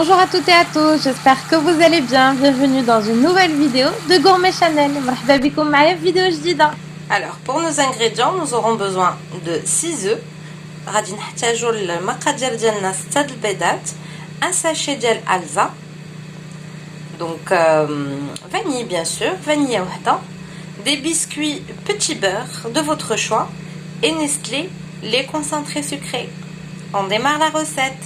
Bonjour à toutes et à tous, j'espère que vous allez bien. Bienvenue dans une nouvelle vidéo de Gourmet Channel. مرحبا بكم معايا في فيديو جديدة. Alors pour nos ingrédients, nous aurons besoin de 6 œufs. غادي نحتاجوا المقادير ديالنا 6 البيضات, un sachet ديال Alza. Donc vanille bien sûr, vanille وحده, des biscuits petit beurre de votre choix et Nestlé lait concentré sucré. On démarre la recette.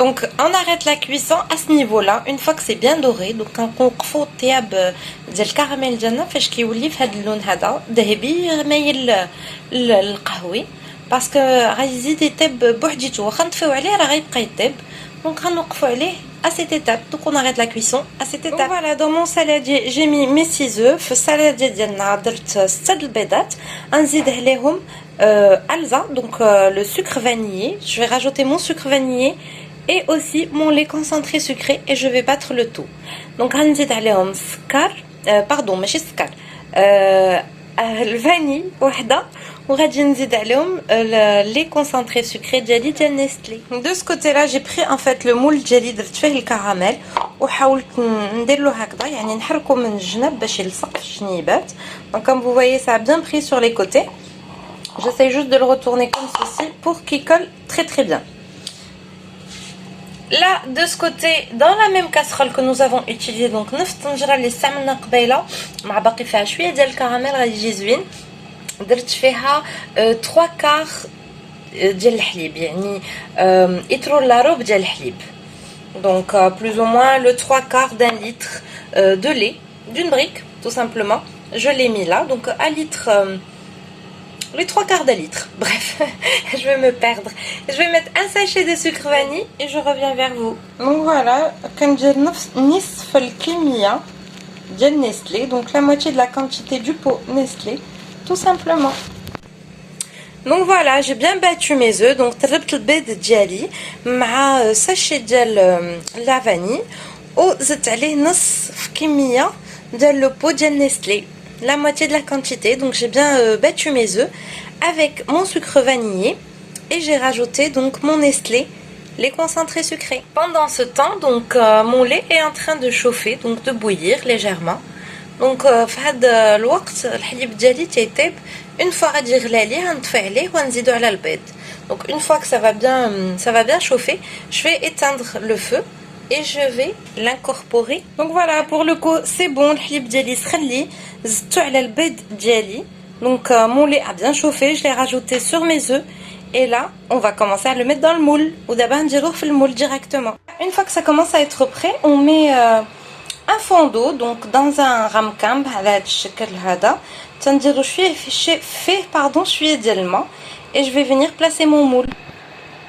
Donc on arrête la cuisson à ce niveau là une fois que c'est bien doré. Donc كنوقفوا الطياب ديال الكراميل ديالنا فاش كيولي في هذا اللون هذا ذهبي مايل للقهوي, باسكو غيزيد يطيب بوحديتو, واخا نطفيو عليه راه غيبقى يطيب. دونك غنوقفوا عليه à cette étape. Donc on arrête la cuisson à cette étape. Donc voilà, dans mon saladier j'ai mis mes 6 œufs. في السالاديه ديالنا درت 6 البيضات, نزيد عليهم Alza, donc le sucre vanillé. Je vais rajouter mon sucre vanillé et aussi mon lait concentré sucré et je vais battre le tout. Donc غنزيد عليهم السكر, pardon ماشي السكر, الفاني وحده, وغادي نزيد عليهم لي كونسانتري سكري ديالي ديال نيستلي. دو سو كوتي لا جي بري ان فيت لو مول ديالي, درت فيه الكراميل وحاولت ندير له هكذا, يعني نحركو من الجناب باش يلصق في الشنيبات. دونك comme vous voyez ça a bien pris sur les côtés. J'essaie juste de le retourner comme ceci pour qu'il colle très très bien. Là, de ce côté, dans la même casserole que nous avons utilisée, donc نفس الطنجرة اللي استعملنا قبيلة, مع باقي فيها شوية ديال الكراميل غادي يجي زوين. درت فيها 3 كار ديال الحليب, يعني إترو لاروب ديال الحليب. Donc plus ou moins le 3 quarts d'un litre de lait, d'une brique, tout simplement. Je l'ai mis là, donc à litre... les 3 quarts d'un litre, bref, je vais me perdre. Je vais mettre un sachet de sucre vanille et je reviens vers vous. Donc voilà, كندير نصف الكمية ديال Nestlé, donc la moitié de la quantité du pot Nestlé, tout simplement. Donc voilà, j'ai bien battu mes œufs. Donc ضربت البيض ديالي مع sachet ديال la vanille وزدت عليه نصف كمية ديال le pot ديال Nestlé, la moitié de la quantité. Donc j'ai bien battu mes œufs avec mon sucre vanillé et j'ai rajouté donc mon Nestlé, les concentrés sucrés. Pendant ce temps, donc mon lait est en train de chauffer, donc de bouillir légèrement. Donc في هذا الوقت الحليب ديالي تيطيب. une fois غادي يغلى ليه غنطفي عليه ونزيدو على البيض. Donc une fois que ça va bien chauffer, je vais éteindre le feu et je vais l'incorporer. Donc voilà, pour le coup c'est bon, الحليب ديالي سخن لي, زدتو على البيض ديالي. Donc mon lait a bien chauffé, je l'ai rajouté sur mes œufs et là on va commencer à le mettre dans le moule. ودابا نديروه في المول directement. Une fois que ça commence à être prêt, on met un fond d'eau, donc dans un ramequin بهذا هذا الشكل هذا. تنديرو شويه ديال الماء et je vais venir placer mon moule.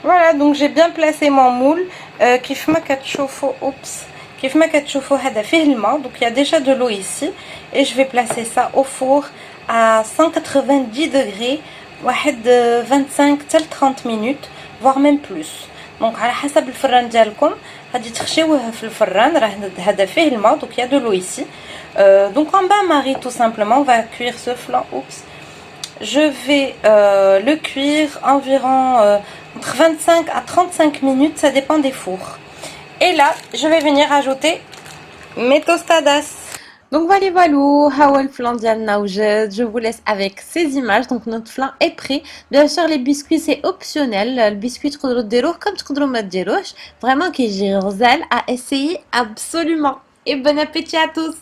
Voilà, donc j'ai bien placé mon moule. كيف ما كتشوفوا كيف ما كتشوفوا هذا فيه الماء, donc il y a déjà de l'eau ici et je vais placer ça au four à 190 degrés, واحد 25 حتى 30 minutes voire même plus. Donc على حسب الفران ديالكم غادي تخشيوه في الفران, راه هذا فيه الماء, donc il y a de l'eau ici. Donc en bain-marie tout simplement, on va cuire ce flan. Je vais le cuire environ entre 25 à 35 minutes, ça dépend des fours. Et là, je vais venir ajouter mes tostadas. Donc voilà, هاو الفلان ديالنا وجد. Je vous laisse avec ces images. Donc notre flan est prêt. Bien sûr les biscuits c'est optionnel. البسكويت تقدروا ديروه كم تقدروا ما ديروهش. Vraiment كيجي غزال à essayer absolument. Et bon appétit à tous.